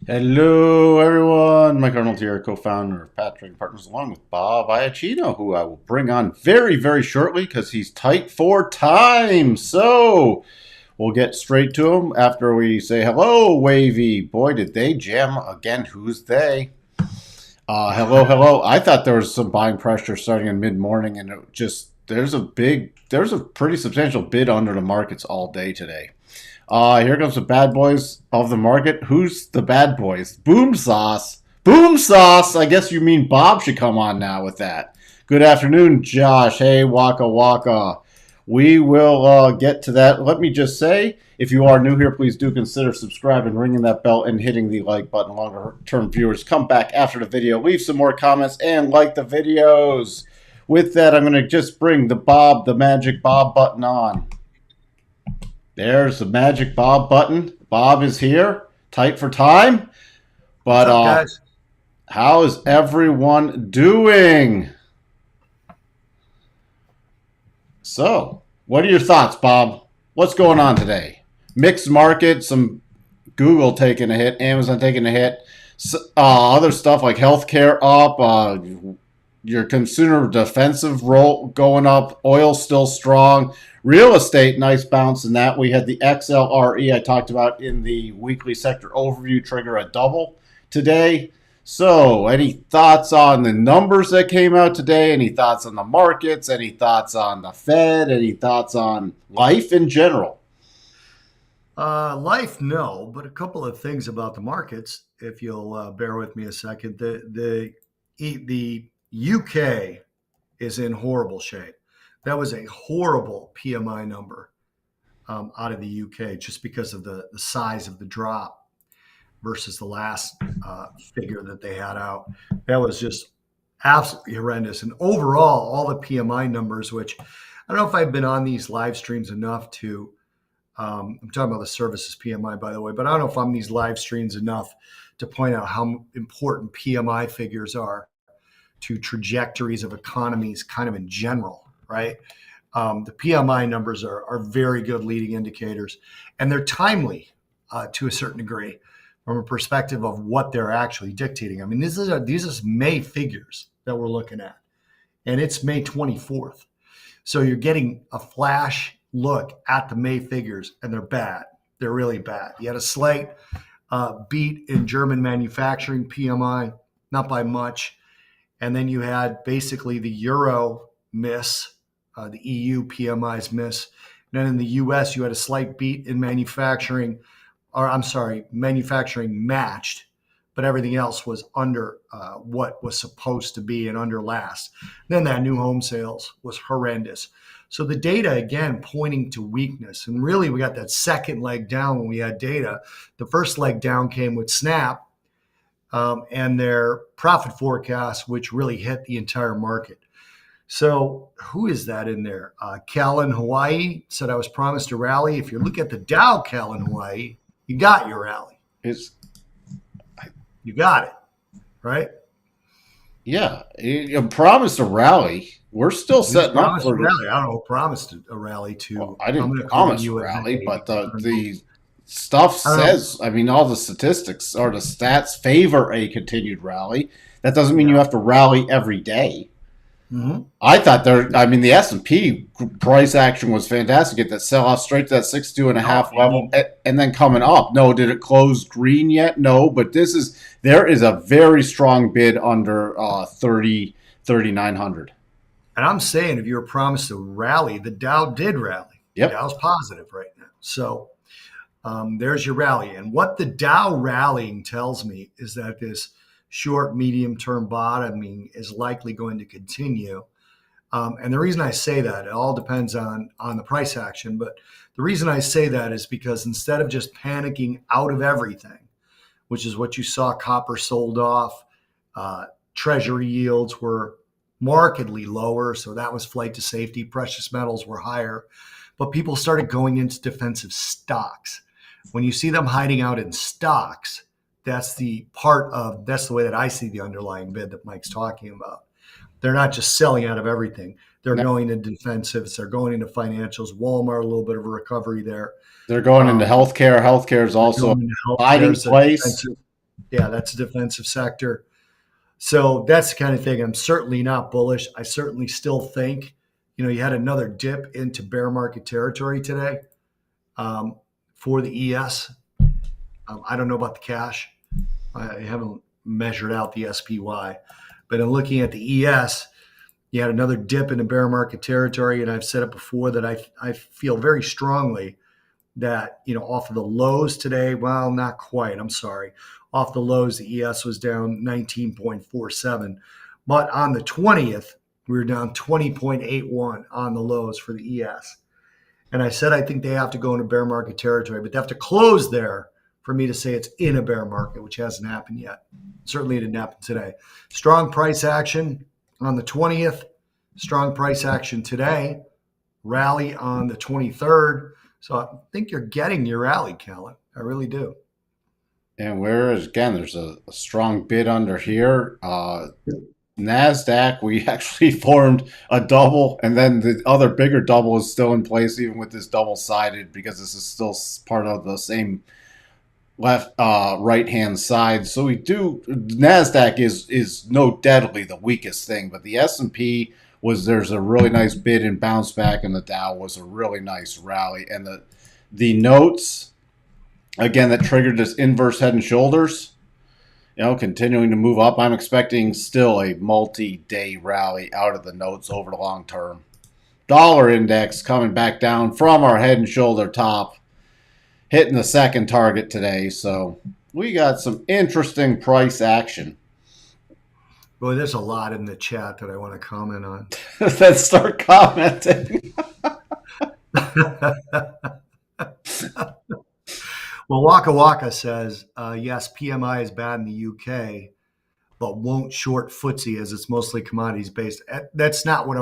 Hello, everyone. Mike Arnold here, co-founder of Pat Trading Partners, along with Bob Iacchino, who I will bring on very, very shortly because he's tight for time. So we'll get straight to him after we say hello, Wavy. Boy, did they jam again. Who's they? Hello, hello. I thought there was some buying pressure starting in mid-morning, and it just there's a pretty substantial bid under the markets all day today. Here comes the bad boys of the market. Who's the bad boys? Boom sauce. Boom sauce. I guess you mean Bob should come on now with that. Good afternoon, Josh. Hey, Waka Waka. We will get to that. Let me just say, if you are new here, please do consider subscribing, ringing that bell, and hitting the like button. Longer term viewers, come back after the video, leave some more comments, and like the videos. With that, I'm going to just bring the magic Bob button on. There's the magic Bob button. Bob is here, tight for time. What's But up, guys? how is everyone doing? So, what are your thoughts, Bob? What's going on today? Mixed market, some Google taking a hit, Amazon taking a hit, other stuff like healthcare up, your consumer defensive role going up, oil still strong, real estate nice bounce in that. We had the XLRE I talked about in the weekly sector overview trigger a double today. So, any thoughts on the numbers that came out today? Any thoughts on the markets? Any thoughts on the Fed? Any thoughts on life in general? Life, no, but a couple of things about the markets, if you'll bear with me a second. The UK is in horrible shape. That was a horrible PMI number out of the UK just because of the size of the drop versus the last figure that they had out. That was just absolutely horrendous. And overall, all the PMI numbers, which I don't know if I've been on these live streams enough to I'm talking about the services PMI, by the way, but I don't know if I'm these live streams enough to point out how important PMI figures are to trajectories of economies kind of in general, right? The PMI numbers are very good leading indicators, and they're timely to a certain degree from a perspective of what they're actually dictating. I mean, these are May figures that we're looking at, and it's May 24th. So you're getting a flash look at the May figures, and they're bad. They're really bad. You had a slight beat in German manufacturing PMI, not by much. And then you had basically the Euro miss, the EU PMIs miss. And then in the US, you had a slight beat in manufacturing, manufacturing matched, but everything else was under what was supposed to be and under last. Then that new home sales was horrendous. So the data, again, pointing to weakness. And really, we got that second leg down when we had data. The first leg down came with Snap and their profit forecast, which really hit the entire market. So who is that in there? Cal in Hawaii said I was promised a rally. If you look at the Dow, Cal in Hawaii, you got your rally. It's You got it, right? Yeah, you promised a rally. We're still Who's setting up promised a for. rally? I don't know who promised a rally Well, to. I I'm didn't going to call promise a you a rally, but I don't know. the stuff I don't know. says. I mean, all the statistics or the stats favor a continued rally. That doesn't mean you Yeah. have to rally every day. Mm-hmm. I thought there. I mean, the S&P price action was fantastic. Get that sell off straight to that 62 and a No, half level, and then coming up. No, did it close green yet? No, but there is a very strong bid under 3,900. and I'm saying if you were promised a rally, the Dow did rally. The Yep. Dow's positive right now. So there's your rally. And what the Dow rallying tells me is that this short, medium term bottoming is likely going to continue. And the reason I say that, it all depends on the price action. But the reason I say that is because instead of just panicking out of everything, which is what you saw, copper sold off, treasury yields were markedly lower. So that was flight to safety. Precious metals were higher. But people started going into defensive stocks. When you see them hiding out in stocks, that's the way that I see the underlying bid that Mike's talking about. They're not just selling out of everything. They're No, going into defensives. They're going into financials. Walmart, a little bit of a recovery there. they're going into Um, healthcare. Healthcare is they're also a going into healthcare hiding as a place. defensive. Yeah, that's a defensive sector. So that's the kind of thing I'm certainly not bullish. I certainly still think, you had another dip into bear market territory today um, for the ES. I don't know about the cash. I haven't measured out the SPY, but in looking at the ES, you had another dip into bear market territory. And I've said it before that I feel very strongly that, off of the lows today, well, not quite, I'm sorry. Off the lows, the ES was down 19.47. But on the 20th, we were down 20.81 on the lows for the ES. And I said I think they have to go into bear market territory, but they have to close there for me to say it's in a bear market, which hasn't happened yet. Certainly it didn't happen today. Strong price action on the 20th, strong price action today, rally on the 23rd. So I think you're getting your rally, Kellen. I really do. And whereas again, there's a strong bid under here. NASDAQ, we actually formed a double, and then the other bigger double is still in place, even with this double sided, because this is still part of the same left right hand side. So we do NASDAQ is no deadly the weakest thing, but the S&P there's a really nice bid and bounce back, and the Dow was a really nice rally, and the notes again that triggered this inverse head and shoulders, continuing to move up. I'm expecting still a multi-day rally out of the notes over the long term. Dollar index coming back down from our head and shoulder top, hitting the second target today. So we got some interesting price action. Boy, there's a lot in the chat that I want to comment on. Let's start commenting. Well, Waka Waka says, yes, PMI is bad in the UK, but won't short FTSE as it's mostly commodities based. That's not what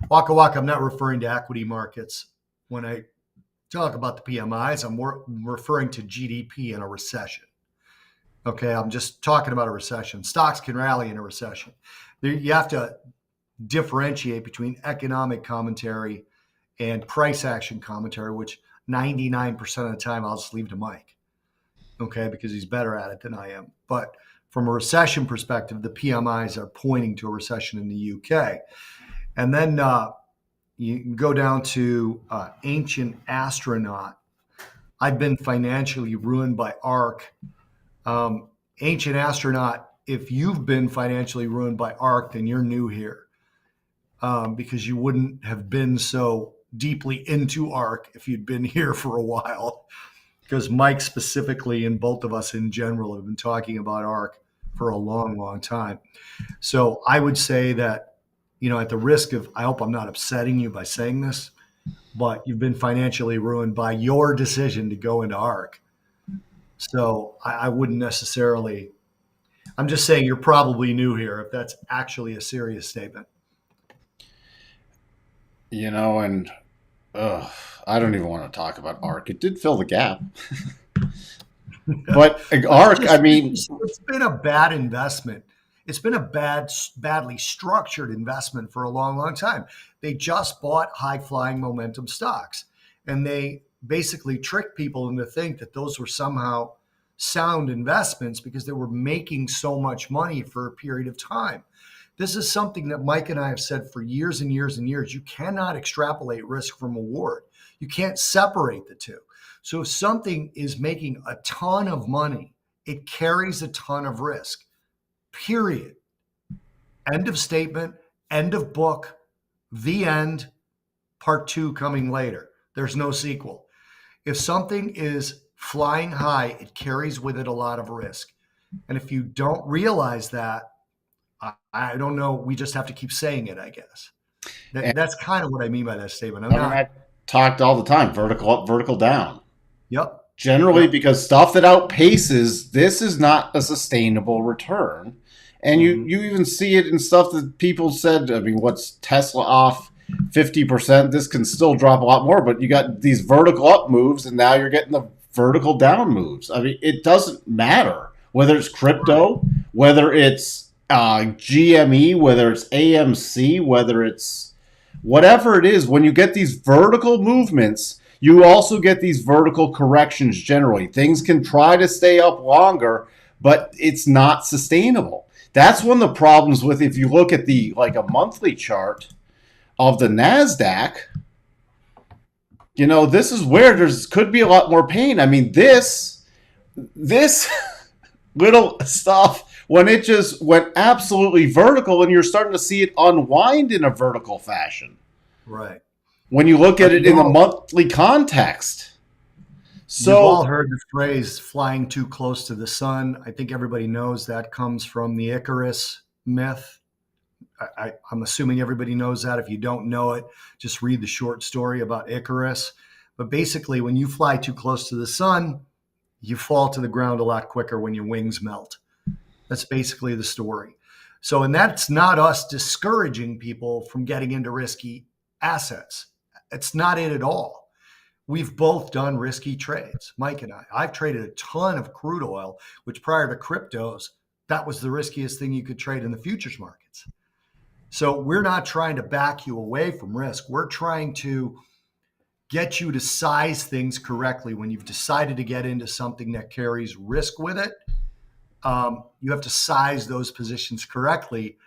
Waka Waka, I'm not referring to equity markets. When I talk about the PMIs, I'm referring to GDP in a recession. Okay, I'm just talking about a recession. Stocks can rally in a recession. You have to differentiate between economic commentary and price action commentary, which 99% of the time I'll just leave to Mike, okay, because he's better at it than I am. But from a recession perspective, the PMIs are pointing to a recession in the UK. And then you can go down to Ancient Astronaut. I've been financially ruined by ARK. Ancient Astronaut, if you've been financially ruined by ARK, then you're new here because you wouldn't have been so deeply into ARK if you'd been here for a while, because Mike specifically and both of us in general have been talking about ARK for a long, long time. So I would say that, at the risk of, I hope I'm not upsetting you by saying this, but you've been financially ruined by your decision to go into ARK. So I wouldn't necessarily, I'm just saying you're probably new here if that's actually a serious statement. And I don't even want to talk about ARK. It did fill the gap. But ARK, it's been a bad investment. It's been a badly structured investment for a long, long time. They just bought high-flying momentum stocks, and they basically tricked people into think that those were somehow sound investments because they were making so much money for a period of time. This is something that Mike and I have said for years and years and years. You cannot extrapolate risk from reward. You can't separate the two. So if something is making a ton of money, it carries a ton of risk, period. End of statement, end of book, the end, part 2 coming later. There's no sequel. If something is flying high, it carries with it a lot of risk. And if you don't realize that, I don't know. We just have to keep saying it, I guess. That's kind of what I mean by that statement. I talked all the time, vertical up, vertical down. Yep. Generally, because stuff that outpaces, this is not a sustainable return. And you even see it in stuff that people said, what's Tesla off 50%? This can still drop a lot more, but you got these vertical up moves, and now you're getting the vertical down moves. It doesn't matter whether it's crypto, whether it's GME, whether it's AMC, whether it's whatever it is. When you get these vertical movements, you also get these vertical corrections generally. Things can try to stay up longer, but it's not sustainable. That's one of the problems with, if you look at the like a monthly chart of the NASDAQ, this is where there's could be a lot more pain. I mean, this little stuff, when it just went absolutely vertical, and you're starting to see it unwind in a vertical fashion. Right. When you look at it in the monthly context. So, you've all heard the phrase flying too close to the sun. I think everybody knows that comes from the Icarus myth. I'm assuming everybody knows that. If you don't know it, just read the short story about Icarus. But basically, when you fly too close to the sun, you fall to the ground a lot quicker when your wings melt. That's basically the story. So, and that's not us discouraging people from getting into risky assets. It's not it at all. We've both done risky trades, Mike and I. I've traded a ton of crude oil, which prior to cryptos, that was the riskiest thing you could trade in the futures markets. So we're not trying to back you away from risk. We're trying to get you to size things correctly. When you've decided to get into something that carries risk with it, you have to size those positions correctly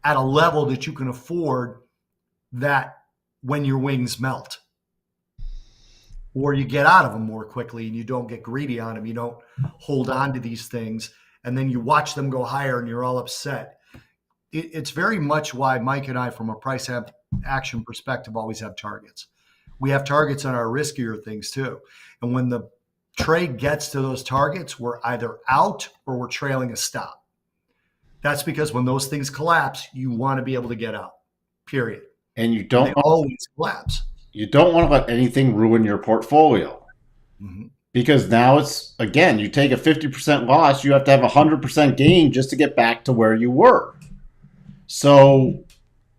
at a level that you can afford that when your wings melt. Or you get out of them more quickly and you don't get greedy on them. You don't hold on to these things and then you watch them go higher and you're all upset. It's very much why Mike and I, from a price action perspective, always have targets. We have targets on our riskier things too. And when the trade gets to those targets, we're either out or we're trailing a stop. That's because when those things collapse, you want to be able to get out, period. And you don't always collapse. You don't want to let anything ruin your portfolio. Mm-hmm. Because now it's, again, you take a 50% loss, you have to have a 100% gain just to get back to where you were. So,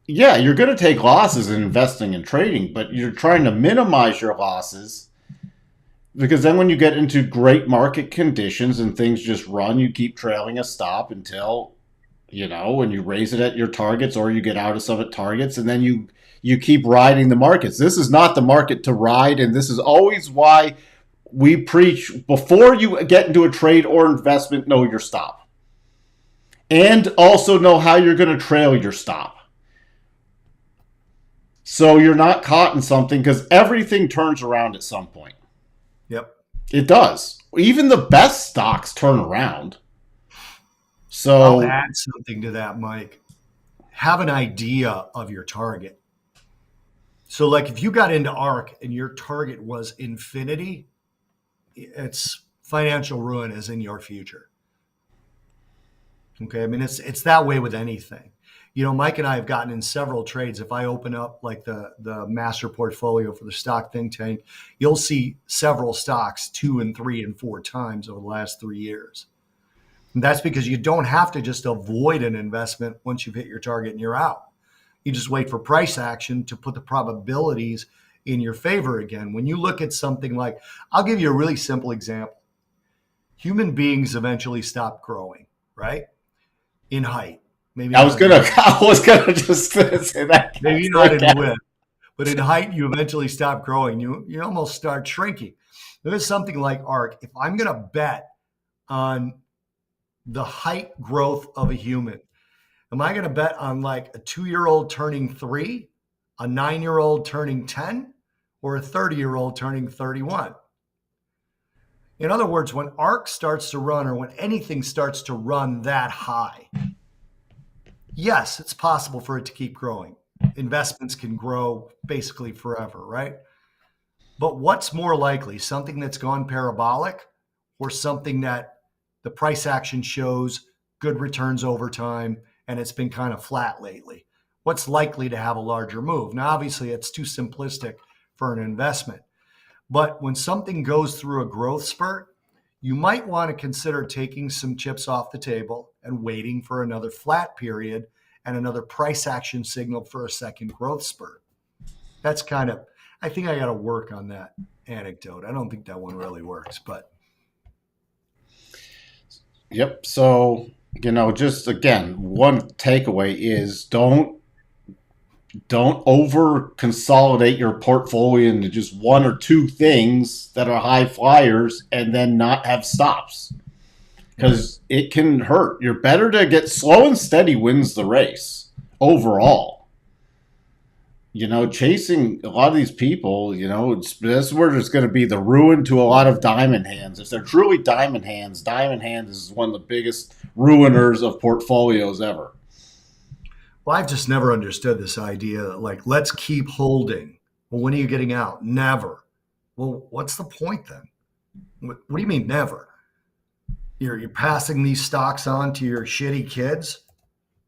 yeah, you're going to take losses in investing and trading, but you're trying to minimize your losses, because then when you get into great market conditions and things just run, you keep trailing a stop until, when you raise it at your targets or you get out of some at targets, and then you keep riding the markets. This is not the market to ride, and this is always why we preach, before you get into a trade or investment, know your stop. And also know how you're going to trail your stop. So you're not caught in something, because everything turns around at some point. Yep. It does. Even the best stocks turn around. So I'll add something to that, Mike. Have an idea of your target. So like if you got into ARK and your target was infinity, it's financial ruin is in your future. Okay. I mean, it's that way with anything. Mike and I have gotten in several trades. If I open up like the master portfolio for the stock think tank, you'll see several stocks 2 and 3 and 4 times over the last 3 years. And that's because you don't have to just avoid an investment once you've hit your target and you're out. You just wait for price action to put the probabilities in your favor again. When you look at something like, I'll give you a really simple example. Human beings eventually stop growing, right? In height. Maybe I was gonna just say that. Maybe not in width, but in height, you eventually stop growing. You almost start shrinking. There's something like ARK. If I'm going to bet on the height growth of a human, am I going to bet on like a 2-year-old turning 3, a 9-year-old turning 10, or a 30-year-old turning 31? In other words, when ARK starts to run, or when anything starts to run that high, yes, it's possible for it to keep growing. Investments can grow basically forever, right? But what's more likely, something that's gone parabolic or something that the price action shows good returns over time and it's been kind of flat lately? What's likely to have a larger move? Now, obviously, it's too simplistic for an investment. But when something goes through a growth spurt, you might want to consider taking some chips off the table and waiting for another flat period and another price action signal for a second growth spurt. That's kind of, I think I got to work on that anecdote. I don't think that one really works, but. Yep. So, just again, one takeaway is don't over consolidate your portfolio into just 1 or 2 things that are high flyers and then not have stops. Right. because it can hurt. You're better to get slow and steady wins the race overall. Chasing a lot of these people, that's where there's going to be the ruin to a lot of diamond hands. If they're truly diamond hands is one of the biggest ruiners of portfolios ever. Well, I've just never understood this idea like, let's keep holding. Well, when are you getting out? Never. Well, what's the point then? What do you mean never? You're passing these stocks on to your shitty kids?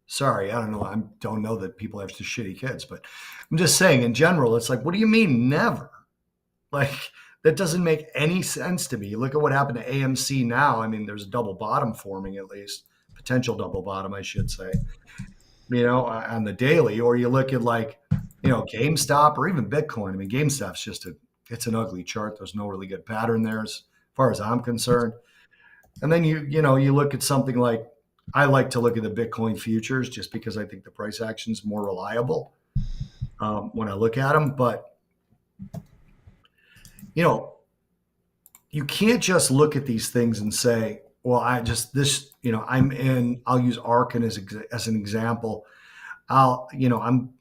Sorry, I don't know. I don't know that people have shitty kids, but I'm just saying in general, it's like, what do you mean never? Like, that doesn't make any sense to me. You look at what happened to AMC now. I mean, there's a double bottom forming, at least potential double bottom, I should say, on the daily. Or you look at like, GameStop or even Bitcoin. I mean, GameStop's it's an ugly chart. There's no really good pattern there as far as I'm concerned. And then you look at something like, I like to look at the Bitcoin futures just because I think the price action is more reliable when I look at them. But you can't just look at these things and say, well, I'm in, I'll use ARK as an example. I'm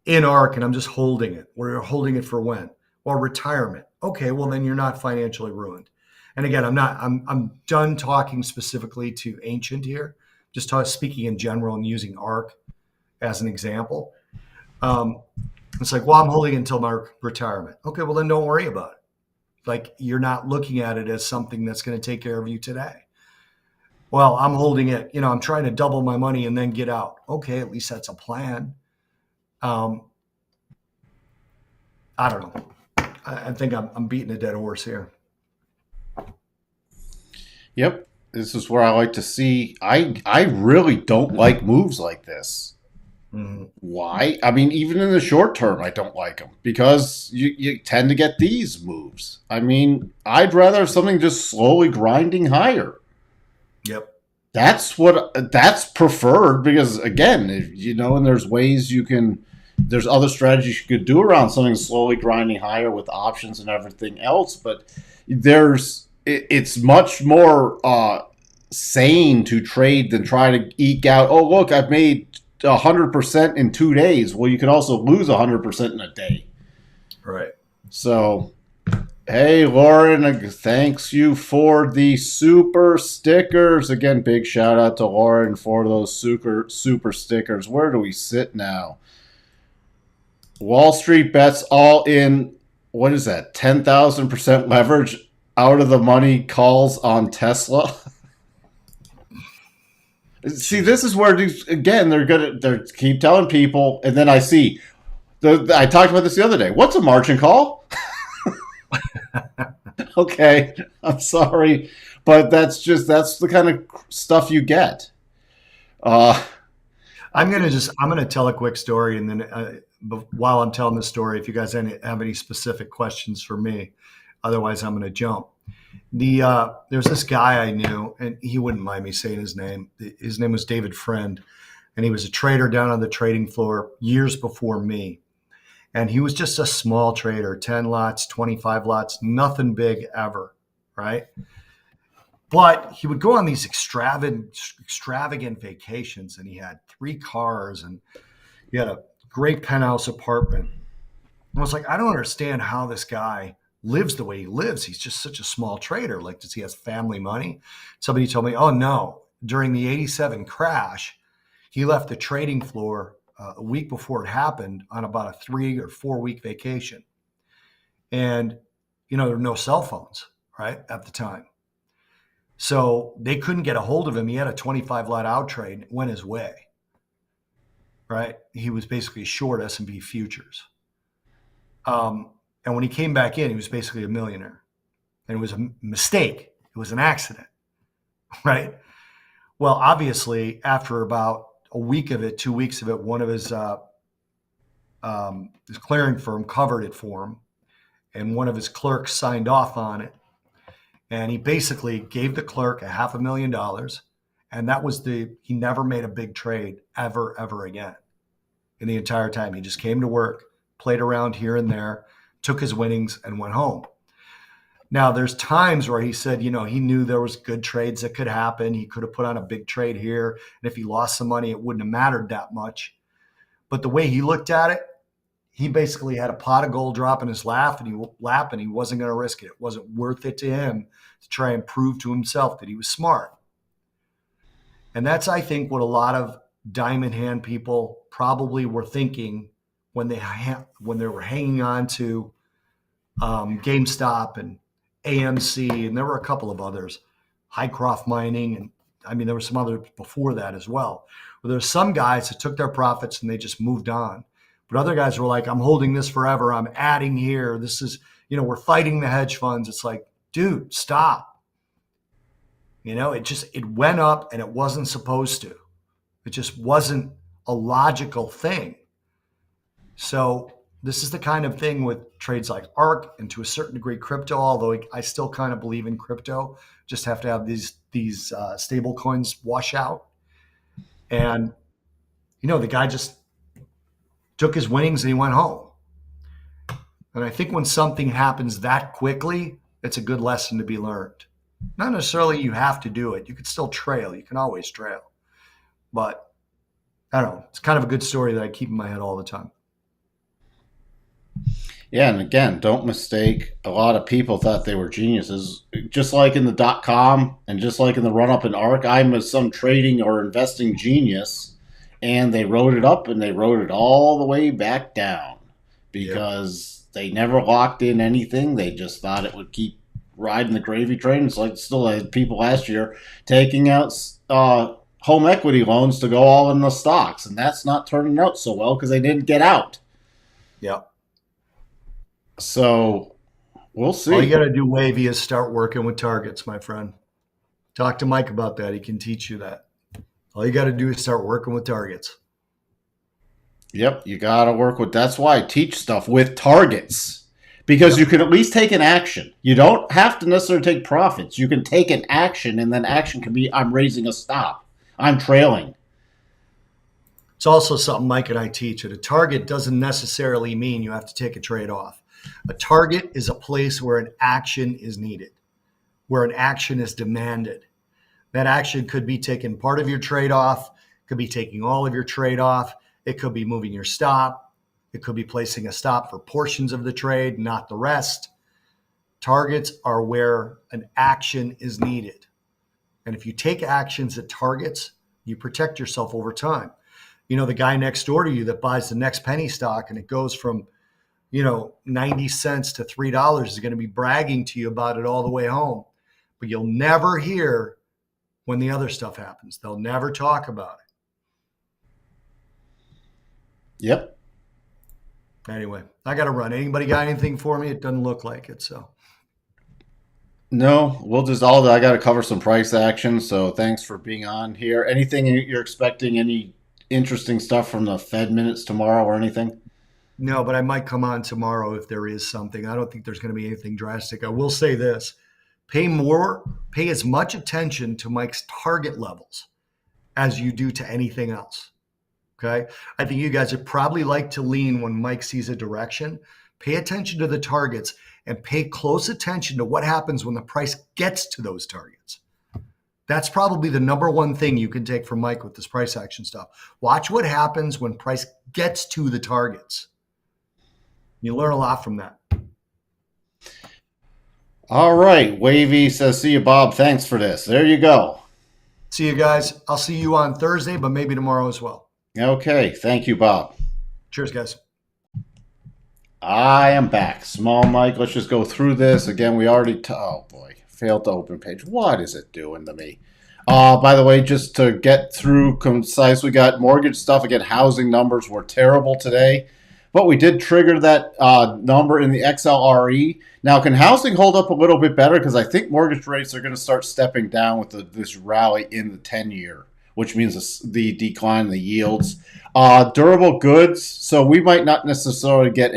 in ARK and I'm just holding it. We're holding it for when? Well, retirement. Okay, well then you're not financially ruined. And again, I'm done talking specifically to ancient here, just speaking in general and using ARK as an example. It's like, well, I'm holding it until my retirement. Okay, well then don't worry about it. Like, you're not looking at it as something that's going to take care of you today. Well, I'm holding it, I'm trying to double my money and then get out. Okay, at least that's a plan. I don't know. I think I'm beating a dead horse here. Yep. This is where I like to see. I really don't like moves like this. Mm-hmm. Why? I mean, even in the short term, I don't like them because you tend to get these moves. I mean, I'd rather have something just slowly grinding higher. Yep. That's preferred because again, and there's ways there's other strategies you could do around something slowly grinding higher with options and everything else, but it's much more sane to trade than try to eke out. Oh, look, I've made 100% in 2 days. Well, you could also lose 100% in a day. Right. So, hey, Lauren, thanks you for the super stickers. Again, big shout out to Lauren for those super stickers. Where do we sit now? Wall Street bets all in. What is that? 10,000% leverage out of the money calls on Tesla. See, this is where they're keep telling people, and then I see. I talked about this the other day. What's a margin call? Okay, I'm sorry, but that's the kind of stuff you get. I'm gonna tell a quick story, and then while I'm telling the story, if you guys have any specific questions for me, otherwise I'm gonna jump. There's this guy I knew, and he wouldn't mind me saying his name. His name was David Friend, and he was a trader down on the trading floor years before me. And he was just a small trader, 10 lots, 25 lots, nothing big ever, right? But he would go on these extravagant vacations, and he had 3 cars, and he had a great penthouse apartment. And I was like, I don't understand how this guy lives the way he lives. He's just such a small trader. Like, does he have family money? Somebody told me, oh no, during the 87 crash, he left the trading floor a week before it happened on about a 3 or 4 week vacation. And, there were no cell phones, right, at the time. So they couldn't get a hold of him. He had a 25 lot out trade, went his way, right? He was basically short S&P futures. And when he came back in, he was basically a millionaire. And it was a mistake. It was an accident, right? Well, obviously, after about a week of it, 2 weeks of it, one of his clearing firm covered it for him, and one of his clerks signed off on it. And he basically gave the clerk $500,000, and that was he never made a big trade ever again in the entire time. He just came to work, played around here and there, took his winnings, and went home. Now, there's times where he said, he knew there was good trades that could happen. He could have put on a big trade here, and if he lost some money, it wouldn't have mattered that much. But the way he looked at it, he basically had a pot of gold drop in his lap, and he wasn't going to risk it. It wasn't worth it to him to try and prove to himself that he was smart. And that's, I think, what a lot of diamond hand people probably were thinking when they were hanging on to GameStop and AMC, and there were a couple of others, Highcroft Mining, and I mean, there were some others before that as well. But there's some guys that took their profits and they just moved on. But other guys were like, I'm holding this forever. I'm adding here. This is, we're fighting the hedge funds. It's like, dude, stop. It went up and it wasn't supposed to. It just wasn't a logical thing. So this is the kind of thing with trades like ARK and to a certain degree crypto, although I still kind of believe in crypto. Just have to have these stable coins wash out. And, the guy just took his winnings and he went home. And I think when something happens that quickly, it's a good lesson to be learned. Not necessarily you have to do it. You could still trail. You can always trail. But I don't know. It's kind of a good story that I keep in my head all the time. Yeah, and again, don't mistake. A lot of people thought they were geniuses. Just like in the .com and just like in the run-up in ARK, I'm some trading or investing genius, and they wrote it up and they wrote it all the way back down because they never locked in anything. They just thought it would keep riding the gravy train. It's like still had people last year taking out home equity loans to go all in the stocks, and that's not turning out so well because they didn't get out. Yeah. So we'll see. All you got to do, Wavy, is start working with targets, my friend. Talk to Mike about that. He can teach you that. All you got to do is start working with targets. Yep, you got to work with. That's why I teach stuff with targets, because you can at least take an action. You don't have to necessarily take profits. You can take an action, and then action can be, I'm raising a stop. I'm trailing. It's also something Mike and I teach. A target doesn't necessarily mean you have to take a trade off. A target is a place where an action is needed, where an action is demanded. That action could be taking part of your trade off, could be taking all of your trade off. It could be moving your stop. It could be placing a stop for portions of the trade, not the rest. Targets are where an action is needed. And if you take actions at targets, you protect yourself over time. The guy next door to you that buys the next penny stock and it goes from 90 cents to $3 is going to be bragging to you about it all the way home. But you'll never hear when the other stuff happens. They'll never talk about it. Yep. Anyway, I got to run. Anybody got anything for me? It doesn't look like it. So no, we'll just I got to cover some price action. So thanks for being on here. Anything you're expecting? Any interesting stuff from the Fed minutes tomorrow or anything? No, but I might come on tomorrow if there is something. I don't think there's going to be anything drastic. I will say this. Pay as much attention to Mike's target levels as you do to anything else. Okay? I think you guys would probably like to lean when Mike sees a direction. Pay attention to the targets and pay close attention to what happens when the price gets to those targets. That's probably the number one thing you can take from Mike with this price action stuff. Watch what happens when price gets to the targets. You learn a lot from that. All right. Wavy says, see you, Bob. Thanks for this. There you go. See you guys. I'll see you on Thursday, but maybe tomorrow as well. Okay. Thank you, Bob. Cheers, guys. I am back. Small Mike. Let's just go through this. Again, we already... oh, boy. Failed to open page. What is it doing to me? By the way, just to get through concise, we got mortgage stuff. Again, housing numbers were terrible today. But we did trigger that number in the XLRE. Now, can housing hold up a little bit better? Because I think mortgage rates are going to start stepping down with this rally in the 10-year, which means the decline in the yields. Durable goods. So we might not necessarily get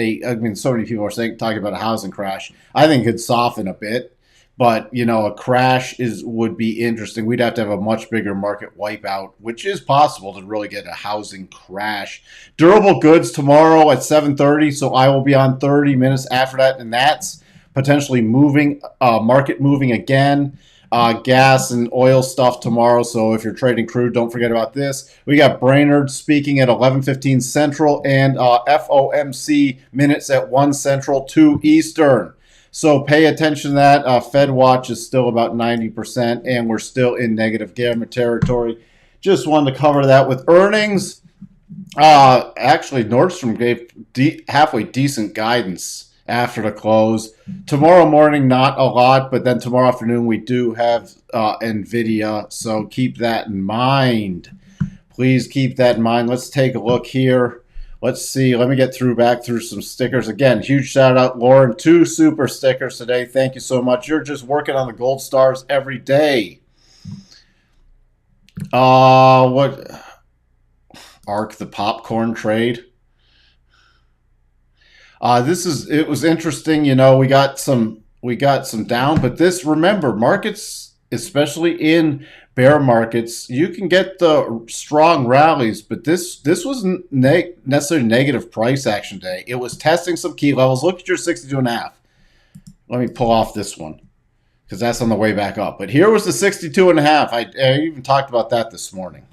so many people are talking about a housing crash. I think it could soften a bit. But, a crash would be interesting. We'd have to have a much bigger market wipeout, which is possible to really get a housing crash. Durable goods tomorrow at 7:30, so I will be on 30 minutes after that, and that's potentially moving, market moving again. Gas and oil stuff tomorrow. So if you're trading crude, don't forget about this. We got Brainerd speaking at 11:15 Central and FOMC minutes at 1 Central, 2 Eastern. So pay attention to that. Fed watch is still about 90%, and we're still in negative gamma territory. Just wanted to cover that with earnings. Actually, Nordstrom gave halfway decent guidance after the close. Tomorrow morning, not a lot, but then tomorrow afternoon we do have NVIDIA, so keep that in mind. Please keep that in mind. Let's take a look here. Let's see. Let me get back through some stickers. Again, huge shout out, Lauren. 2 super stickers today. Thank you so much. You're just working on the gold stars every day. What? Arc the popcorn trade. It was interesting, we got some down, but remember, markets, especially in bear markets, you can get the strong rallies, but this wasn't necessarily negative price action day. It was testing some key levels. Look at your 62.5. Let me pull off this one because that's on the way back up. But here was the 62.5. I even talked about that this morning.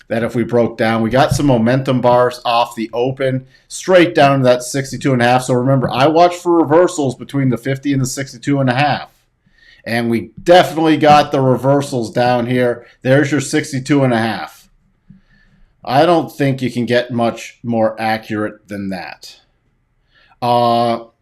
That if we broke down, we got some momentum bars off the open, straight down to that 62.5. So remember, I watch for reversals between the 50 and the 62.5. And we definitely got the reversals down here. There's your 62.5. I don't think you can get much more accurate than that. And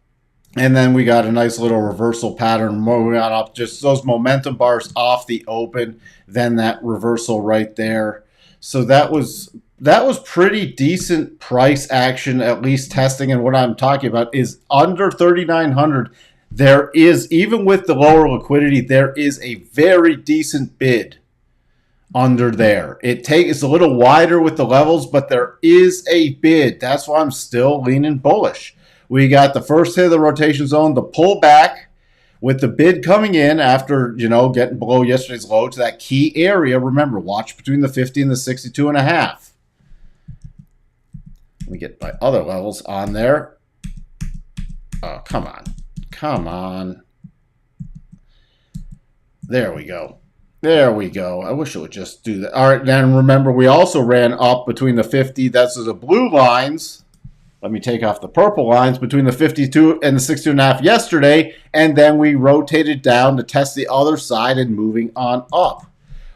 then we got a nice little reversal pattern moving on up. Just those momentum bars off the open, then that reversal right there. So that was pretty decent price action, at least testing. And what I'm talking about is under 3,900. There is, even with the lower liquidity, there is a very decent bid under there. It's a little wider with the levels, but there is a bid. That's why I'm still leaning bullish. We got the first hit of the rotation zone, the pullback, with the bid coming in after, getting below yesterday's low to that key area. Remember, watch between the 50 and the 62.5. Let me get my other levels on there. Oh, come on. Come on. There we go. There we go. I wish it would just do that. All right, then remember, we also ran up between the 50. That's the blue lines. Let me take off the purple lines between the 52 and the 62.5 yesterday, and then we rotated down to test the other side and moving on up.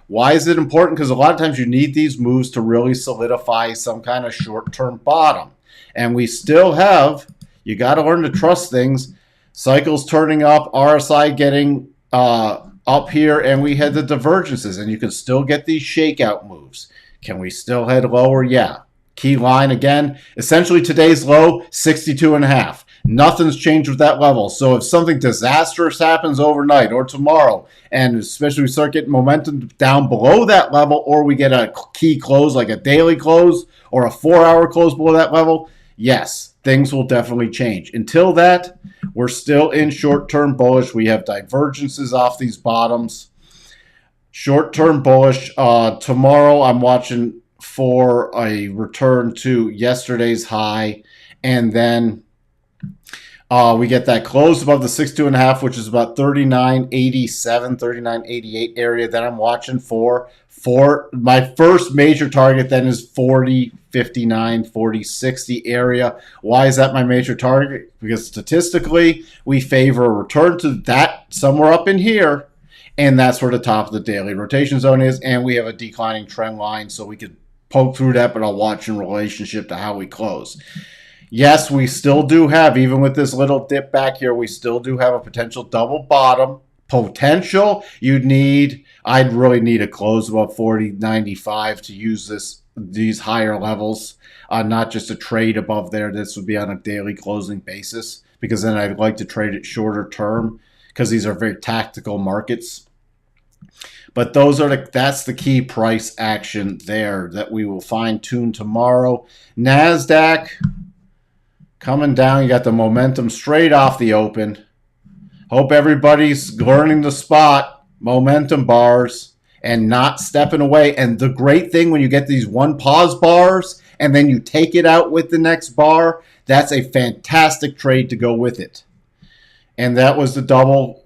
Why is it important? Because a lot of times you need these moves to really solidify some kind of short-term bottom. And we still have, you got to learn to trust things. Cycles turning up, RSI getting up here, and we had the divergences, and you can still get these shakeout moves. Can we still head lower? Yeah. Key line again, essentially today's low, 62.5. Nothing's changed with that level. So if something disastrous happens overnight or tomorrow, and especially we start getting momentum down below that level, or we get a key close like a daily close or a 4-hour close below that level, yes, things will definitely change. Until that, we're still in short-term bullish. We have divergences off these bottoms. Short-term bullish. Tomorrow I'm watching for a return to yesterday's high, and then we get that close above the 62.5, which is about 39.87, 39.88 area. Then I'm watching for my first major target. Then is 40.59, 40.60 area. Why is that my major target? Because statistically, we favor a return to that somewhere up in here, and that's where the top of the daily rotation zone is, and we have a declining trend line, so we could poke through that, but I'll watch in relationship to how we close. Yes, we still do have, even with this little dip back here, we still do have a potential double bottom. Potential, I'd really need a close above 40.95 to use these higher levels, not just a trade above there. This would be on a daily closing basis, because then I'd like to trade it shorter term, because these are very tactical markets. But that's the key price action there that we will fine-tune tomorrow. NASDAQ coming down. You got the momentum straight off the open. Hope everybody's learning the spot. Momentum bars and not stepping away. And the great thing when you get these one pause bars and then you take it out with the next bar, that's a fantastic trade to go with it. And that was the double.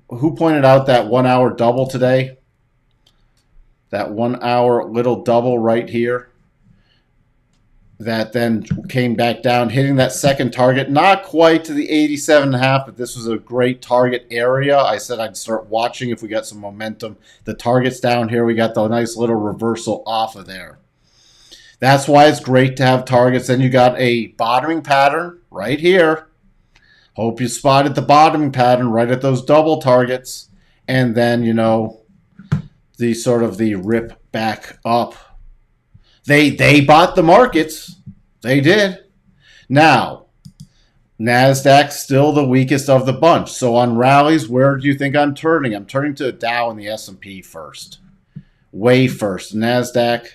Who pointed out that 1 hour double today? That 1 hour little double right here. That then came back down, hitting that second target, not quite to the 87.5, but this was a great target area. I said I'd start watching if we got some momentum. The target's down here. We got the nice little reversal off of there. That's why it's great to have targets. Then you got a bottoming pattern right here. Hope you spotted the bottoming pattern right at those double targets. And then, you know, the sort of the rip back up. They bought the markets. They did. Now, NASDAQ still the weakest of the bunch. So on rallies, where do you think I'm turning? I'm turning to the Dow and the S&P first. Way first. NASDAQ,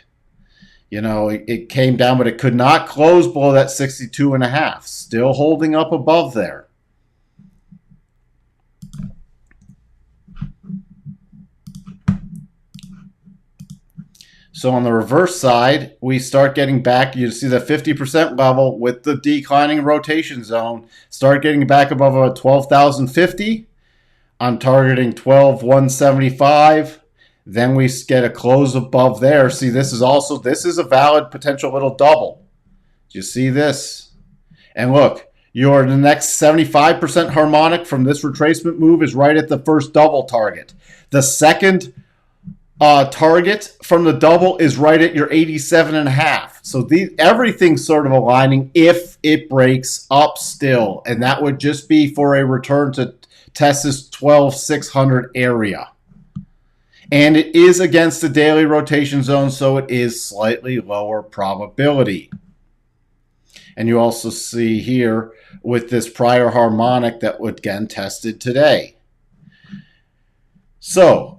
you know, it came down, but it could not close below that 62.5. Still holding up above there. So on the reverse side, we start getting back. You see the 50% level with the declining rotation zone. Start getting back above a 12,050. I'm targeting 12,175. Then we get a close above there. See, this is a valid potential little double. Do you see this? And look, the next 75% harmonic from this retracement move is right at the first double target. The second target from the double is right at your 87.5. So everything's sort of aligning if it breaks up still. And that would just be for a return to test this 12,600 area. And it is against the daily rotation zone, so it is slightly lower probability. And you also see here with this prior harmonic that would again tested today. So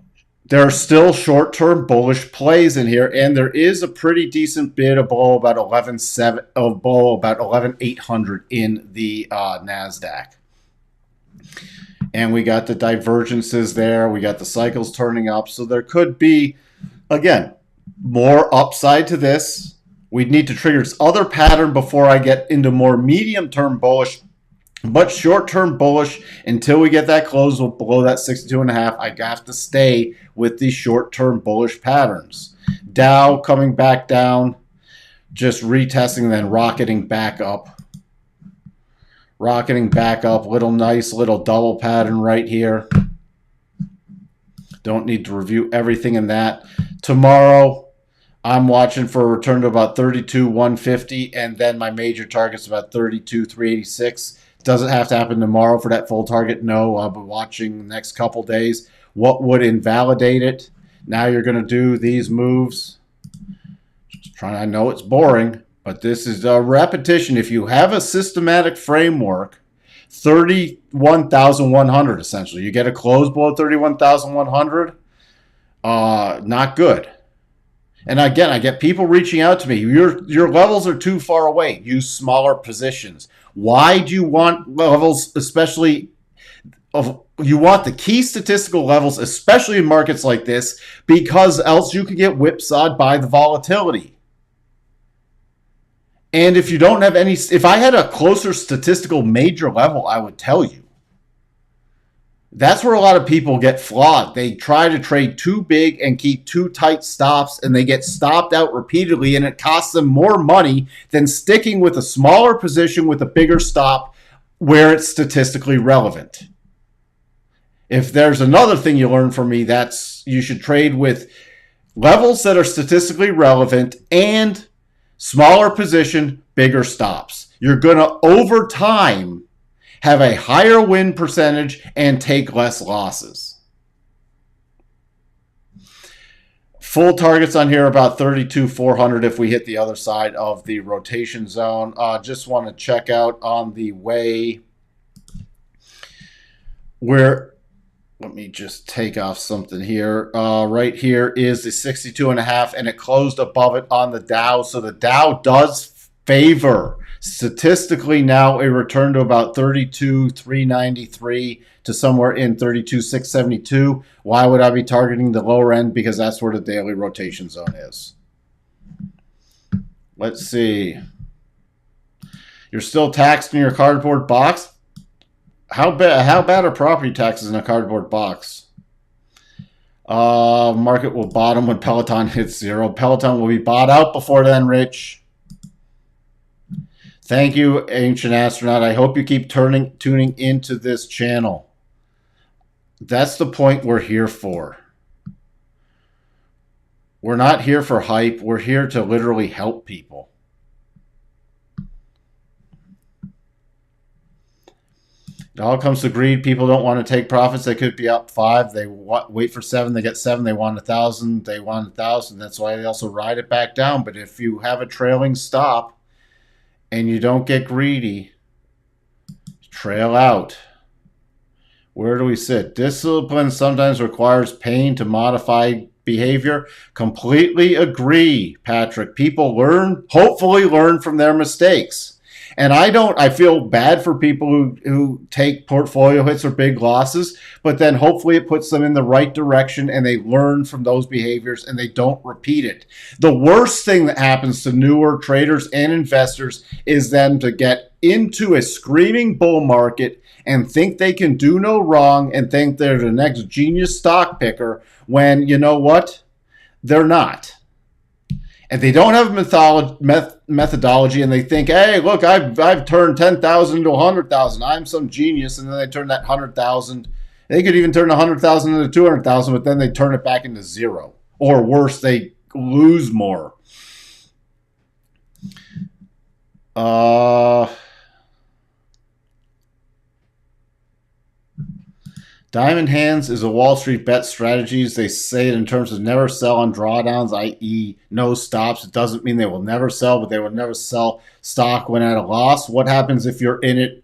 there are still short-term bullish plays in here, and there is a pretty decent bid below about 11,800 in the NASDAQ. And we got the divergences there. We got the cycles turning up. So there could be, again, more upside to this. We'd need to trigger this other pattern before I get into more medium-term bullish. But short-term bullish until we get that close below that 62.5. I have to stay with these short-term bullish patterns. Dow coming back down, just retesting, then rocketing back up. Rocketing back up, nice little double pattern right here. Don't need to review everything in that. Tomorrow, I'm watching for a return to about 32,150, and then my major target's about 32,386. Doesn't have to happen tomorrow for that full target. No, I'll be watching the next couple days. What would invalidate it? Now you're going to do these moves. I know it's boring, but this is a repetition. If you have a systematic framework, 31,100 essentially. You get a close below 31,100. Not good. And again, I get people reaching out to me. Your levels are too far away. Use smaller positions. Why do you want levels, especially you want the key statistical levels, especially in markets like this, because else you could get whipsawed by the volatility. And if you don't have any, if I had a closer statistical major level, I would tell you. That's where a lot of people get flawed. They try to trade too big and keep too tight stops, and they get stopped out repeatedly, and it costs them more money than sticking with a smaller position with a bigger stop where it's statistically relevant. If there's another thing you learn from me, that's you should trade with levels that are statistically relevant and smaller position, bigger stops. You're going to, over time, have a higher win percentage and take less losses. Full targets on here about 32,400 if we hit the other side of the rotation zone. Just want to check out on the way where, let me just take off something here. Right here is the 62.5, and it closed above it on the Dow. So the Dow does favor statistically now a return to about 32,393 to somewhere in 32,672. Why would I be targeting the lower end? Because that's where the daily rotation zone is. Let's see. You're still taxed in your cardboard box? How bad are property taxes in a cardboard box? Market will bottom when Peloton hits zero. Peloton will be bought out before then, Rich. Thank you, Ancient Astronaut. I hope you keep tuning into this channel. That's the point we're here for. We're not here for hype. We're here to literally help people. It all comes to greed. People don't want to take profits. They could be up 5. They wait for 7. They get 7. They want 1,000. They want 1,000. That's why they also ride it back down. But if you have a trailing stop and you don't get greedy, trail out. Where do we sit? Discipline sometimes requires pain to modify behavior. Completely agree, Patrick. People hopefully learn from their mistakes. And I feel bad for people who take portfolio hits or big losses, but then hopefully it puts them in the right direction and they learn from those behaviors and they don't repeat it. The worst thing that happens to newer traders and investors is them to get into a screaming bull market and think they can do no wrong and think they're the next genius stock picker when, you know what? They're not. And they don't have methodology, and they think, hey, look, I've turned 10,000 into 100,000. I'm some genius, and then they turn that 100,000. They could even turn 100,000 into 200,000, but then they turn it back into zero. Or worse, they lose more. Diamond hands is a Wall Street bet strategies. They say it in terms of never sell on drawdowns, i.e. no stops. It doesn't mean they will never sell, but they will never sell stock when at a loss. What happens if you're in it?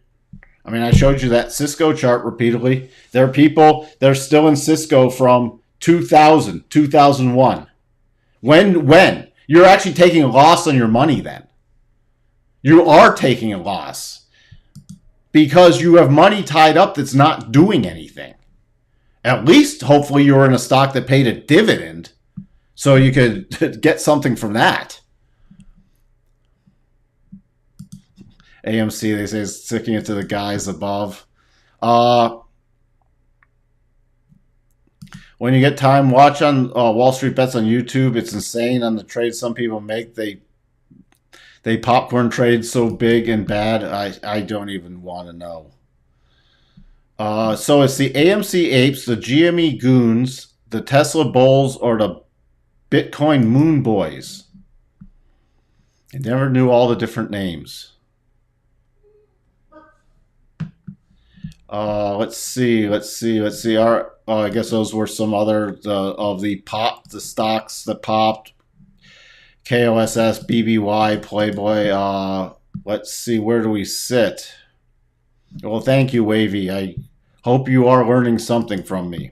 I mean, I showed you that Cisco chart repeatedly. There are people that are still in Cisco from 2000, 2001. When? You're actually taking a loss on your money then. You are taking a loss because you have money tied up that's not doing anything. At least, hopefully, you're in a stock that paid a dividend so you could get something from that. AMC, they say, is sticking it to the guys above. When you get time, watch on Wall Street Bets on YouTube. It's insane on the trades some people make. They popcorn trade so big and bad, I don't even want to know. So it's the AMC apes, the GME goons, the Tesla bulls, or the Bitcoin moon boys. I never knew all the different names. Let's see. I guess those were some other of the stocks that popped. KOSS, BBY, Playboy. Let's see, where do we sit? Well, thank you, Wavy. I hope you are learning something from me.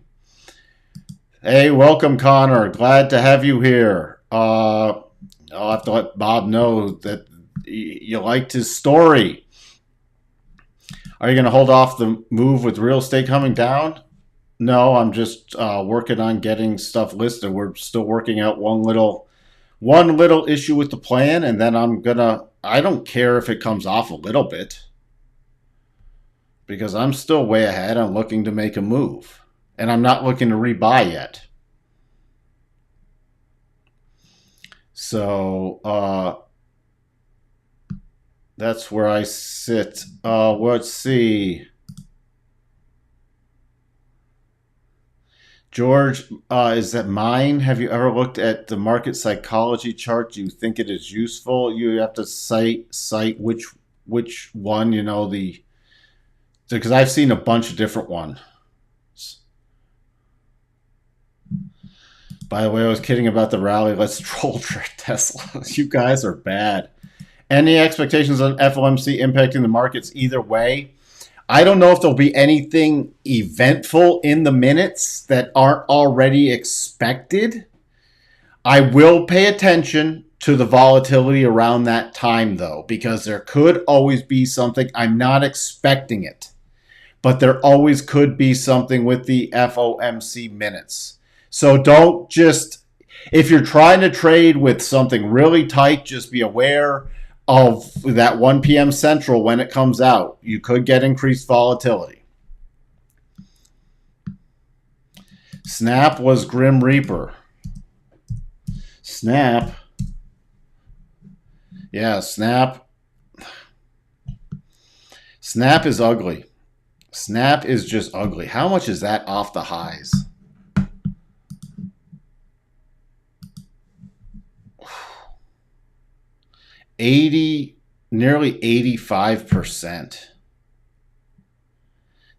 Hey, welcome, Connor. Glad to have you here. I'll have to let Bob know that you liked his story. Are you going to hold off the move with real estate coming down? No, I'm just working on getting stuff listed. We're still working out one little issue with the plan, and then I don't care if it comes off a little bit because I'm still way ahead. I'm looking to make a move, and I'm not looking to rebuy yet. So that's where I sit. Let's see. George, is that mine? Have you ever looked at the market psychology chart? Do you think it is useful? You have to cite which one, because I've seen a bunch of different ones. By the way, I was kidding about the rally. Let's troll Tesla. You guys are bad. Any expectations on FOMC impacting the markets either way? I don't know if there'll be anything eventful in the minutes that aren't already expected. I will pay attention to the volatility around that time, though, because there could always be something. I'm not expecting it, but there always could be something with the FOMC minutes. So don't just, if you're trying to trade with something really tight, just be aware of that 1 p.m. Central when it comes out. You could get increased volatility. Snap was Grim Reaper. Snap. Yeah, Snap. Snap is ugly. Snap is just ugly. How much is that off the highs? Nearly 85%.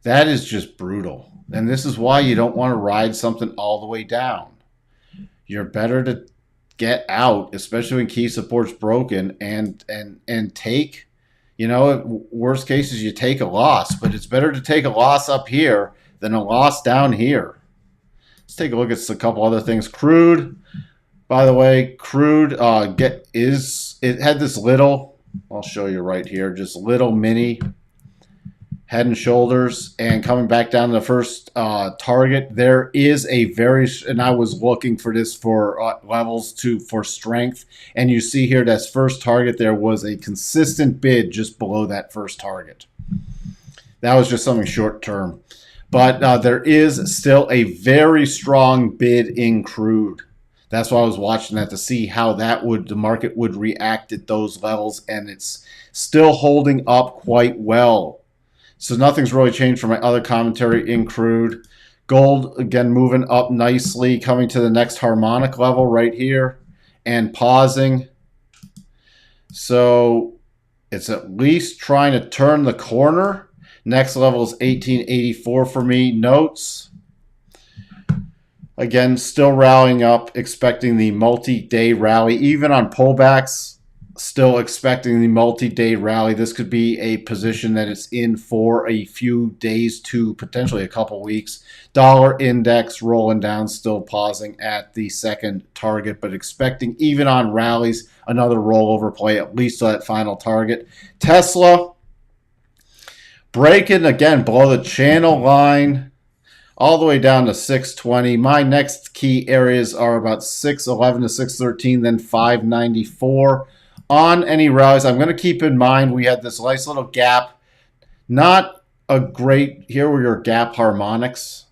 That is just brutal. And this is why you don't want to ride something all the way down. You're better to get out, especially when key support's broken, and take, worst case is you take a loss, but it's better to take a loss up here than a loss down here. Let's take a look at a couple other things. Crude, by the way, crude it had this little, I'll show you right here, just little mini head and shoulders, and coming back down to the first target, there is and I was looking for this for levels for strength, and you see here that first target, there was a consistent bid just below that first target. That was just something short term, but there is still a very strong bid in crude. That's why I was watching that to see how the market would react at those levels, and it's still holding up quite well. So nothing's really changed from my other commentary in crude. Gold, again, moving up nicely, coming to the next harmonic level right here and pausing. So it's at least trying to turn the corner. Next level is 1884 for me. Notes. Again, still rallying up, expecting the multi-day rally. Even on pullbacks, still expecting the multi-day rally. This could be a position that it's in for a few days to potentially a couple weeks. Dollar index rolling down, still pausing at the second target, but expecting even on rallies another rollover play at least to that final target. Tesla breaking again below the channel line, all the way down to 620. My next key areas are about 611 to 613, then 594. On any rallies, I'm going to keep in mind we had this nice little gap. Not a great, here were your gap harmonics.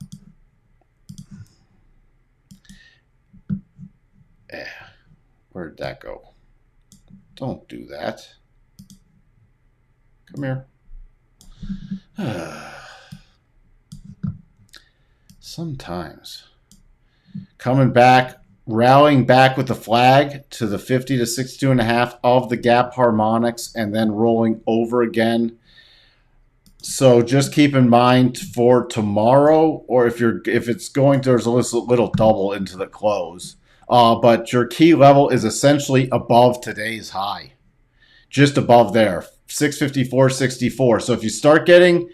Where'd that go? Don't do that. Come here. Sometimes. Coming back, rallying back with the flag to the 50 to 62.5 of the gap harmonics, and then rolling over again. So just keep in mind for tomorrow, or if it's going, there's a little double into the close. But your key level is essentially above today's high, just above there, 654.64. So if you start getting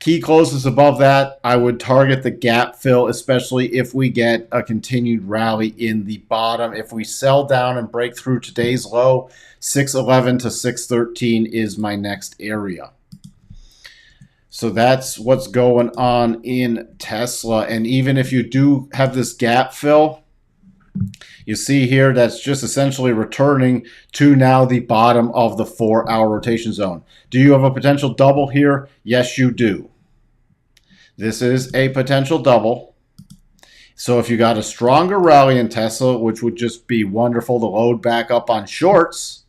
key closes above that, I would target the gap fill, especially if we get a continued rally in the bottom. If we sell down and break through today's low, 611 to 613 is my next area. So that's what's going on in Tesla. And even if you do have this gap fill, you see here that's just essentially returning to now the bottom of the 4-hour rotation zone. Do you have a potential double here? Yes, you do. This is a potential double. So if you got a stronger rally in Tesla, which would just be wonderful to load back up on shorts,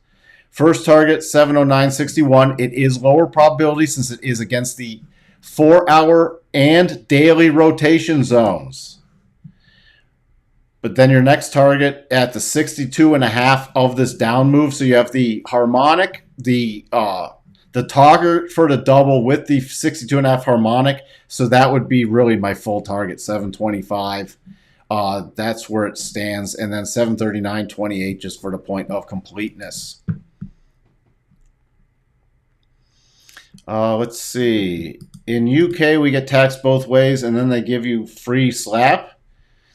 first target 709.61. It is lower probability since it is against the 4-hour and daily rotation zones. But then your next target at the 62.5 of this down move. So you have the harmonic, the target for the double with the 62.5 harmonic. So that would be really my full target, 725. That's where it stands. And then 739.28 just for the point of completeness. Let's see. In UK, we get taxed both ways, and then they give you free slap.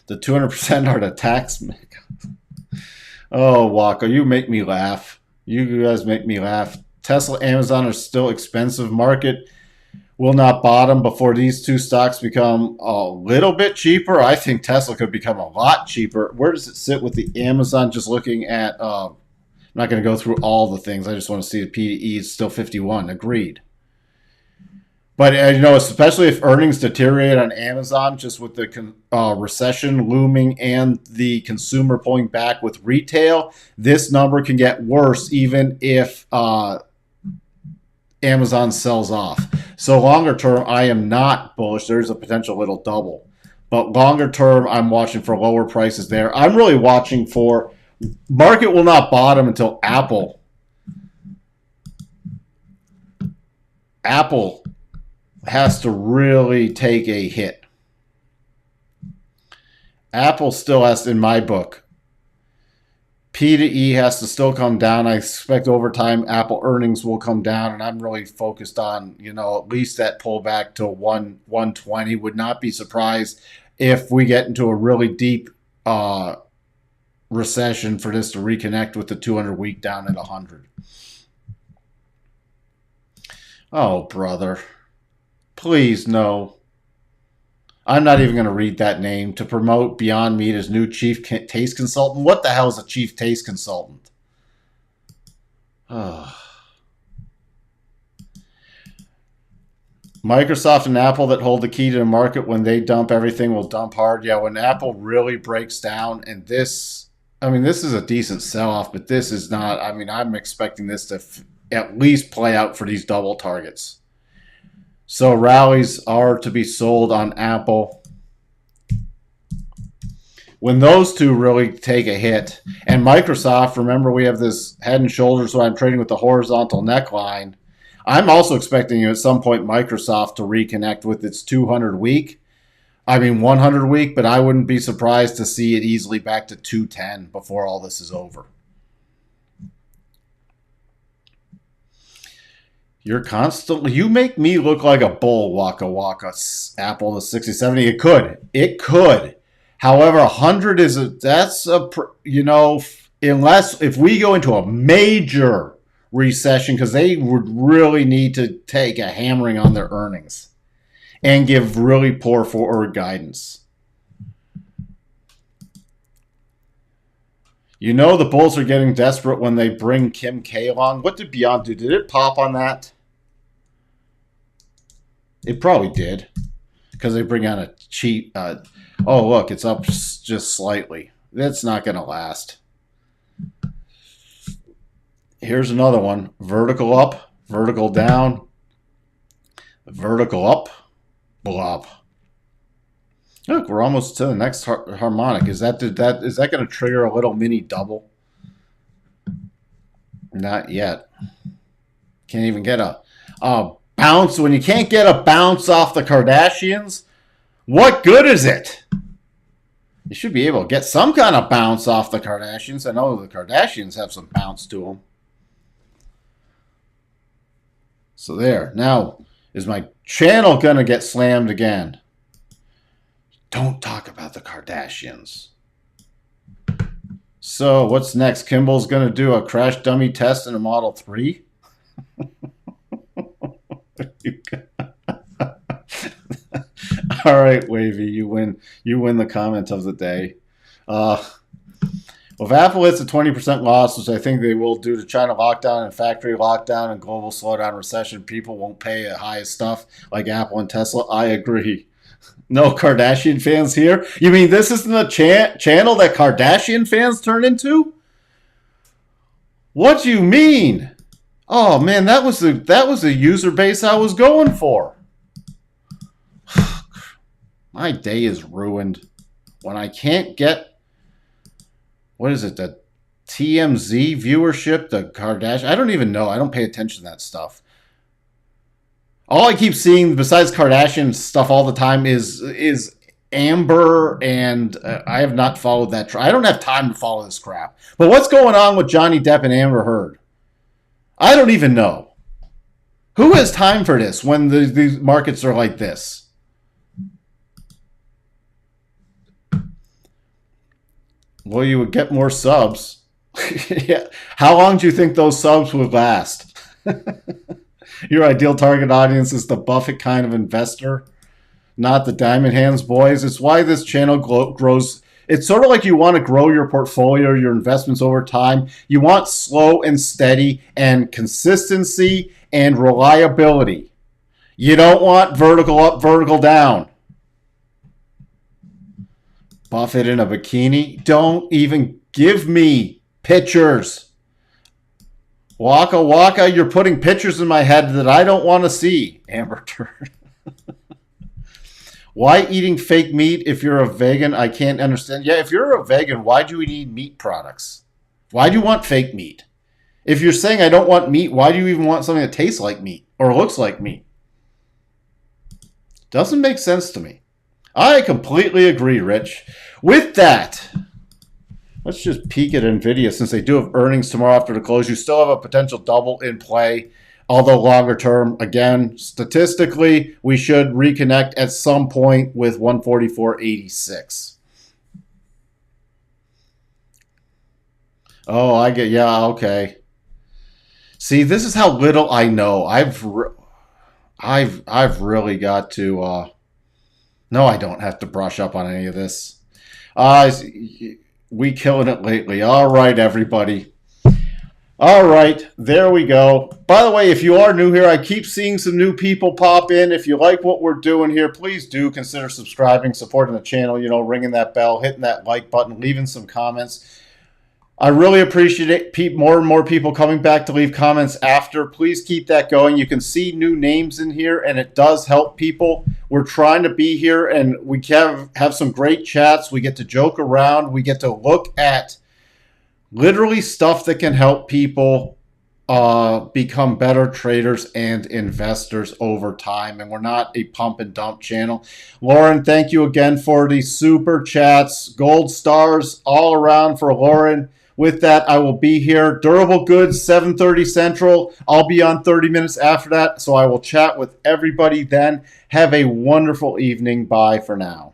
The 200% are the tax. Oh, Walker, you make me laugh. You guys make me laugh. Tesla, Amazon are still expensive. Market will not bottom before these two stocks become a little bit cheaper. I think Tesla could become a lot cheaper. Where does it sit with the Amazon? Just looking at, I'm not going to go through all the things. I just want to see the PDE is still 51. Agreed. But especially if earnings deteriorate on Amazon, just with the recession looming and the consumer pulling back with retail, this number can get worse even if Amazon sells off. So longer term, I am not bullish. There's a potential it'll double. But longer term, I'm watching for lower prices there. I'm really watching for market will not bottom until Apple has to really take a hit. Apple still has to, in my book, P to E has to still come down. I expect over time Apple earnings will come down, and I'm really focused on, at least that pullback to 120. Would not be surprised if we get into a really deep recession for this to reconnect with the 200-week down at 100. Oh, brother. Please, no. I'm not even going to read that name. To promote Beyond Meat as new chief taste consultant. What the hell is a chief taste consultant? Oh. Microsoft and Apple that hold the key to the market. When they dump, everything will dump hard. Yeah, when Apple really breaks down, and this is a decent sell-off, but this is not. I'm expecting this to at least play out for these double targets. So rallies are to be sold on Apple. When those two really take a hit, and Microsoft, remember we have this head and shoulders, so I'm trading with the horizontal neckline. I'm also expecting at some point Microsoft to reconnect with its 100 week, but I wouldn't be surprised to see it easily back to 210 before all this is over. You make me look like a bull, Waka Waka. Apple to 60, 70. It could. However, 100 unless if we go into a major recession, because they would really need to take a hammering on their earnings and give really poor forward guidance. The bulls are getting desperate when they bring Kim K along. What did Beyond do? Did it pop on that? It probably did, because they bring out a cheap. Oh, look, it's up just slightly. That's not going to last. Here's another one. Vertical up, vertical down, vertical up, blob. Look, we're almost to the next harmonic. Is that going to trigger a little mini double? Not yet. Can't even get a bounce. When you can't get a bounce off the Kardashians, what good is it? You should be able to get some kind of bounce off the Kardashians. I know the Kardashians have some bounce to them. So there. Now, is my channel going to get slammed again? Don't talk about the Kardashians. So what's next? Kimball's going to do a crash dummy test in a Model 3? All right, Wavy, you win. You win the comment of the day. If Apple hits a 20% loss, which I think they will due to China lockdown and factory lockdown and global slowdown recession, people won't pay at high stuff like Apple and Tesla. I agree. No Kardashian fans here? You mean this isn't a channel that Kardashian fans turn into? What do you mean? Oh man, that was the user base I was going for. My day is ruined when I can't get, what is it, the TMZ viewership, the Kardashian. I don't even know. I don't pay attention to that stuff. All I keep seeing besides Kardashian stuff all the time is Amber, and I have not followed that. I don't have time to follow this crap. But what's going on with Johnny Depp and Amber Heard? I don't even know. Who has time for this when the markets are like this? Well, you would get more subs. Yeah. How long do you think those subs would last? Your ideal target audience is the Buffett kind of investor, not the diamond hands boys. It's why this channel grows. It's sort of like you want to grow your portfolio, your investments over time. You want slow and steady and consistency and reliability. You don't want vertical up, vertical down. Buffett in a bikini. Don't even give me pictures. Waka waka, you're putting pictures in my head that I don't want to see. Amber Turd. Why eating fake meat if you're a vegan? I can't understand. Yeah, if you're a vegan, why do you need meat products? Why do you want fake meat? If you're saying I don't want meat, why do you even want something that tastes like meat or looks like meat? Doesn't make sense to me. I completely agree, Rich. With that, let's just peek at NVIDIA since they do have earnings tomorrow after the close. You still have a potential double in play. Although longer term, again, statistically, we should reconnect at some point with 144.86. Oh, I get, yeah, okay. See, this is how little I know. I've really got to. No, I don't have to brush up on any of this. We killing it lately. All right, everybody. All right, there we go. By the way, if you are new here, I keep seeing some new people pop in. If you like what we're doing here, please do consider subscribing, supporting the channel, ringing that bell, hitting that like button, leaving some comments. I really appreciate it. More and more people coming back to leave comments after. Please keep that going. You can see new names in here, and it does help people. We're trying to be here, and we have some great chats. We get to joke around. We get to look at literally stuff that can help people become better traders and investors over time. And we're not a pump and dump channel. Lauren, thank you again for the super chats. Gold stars all around for Lauren. With that, I will be here. Durable Goods, 7:30 Central. I'll be on 30 minutes after that, so I will chat with everybody then. Have a wonderful evening. Bye for now.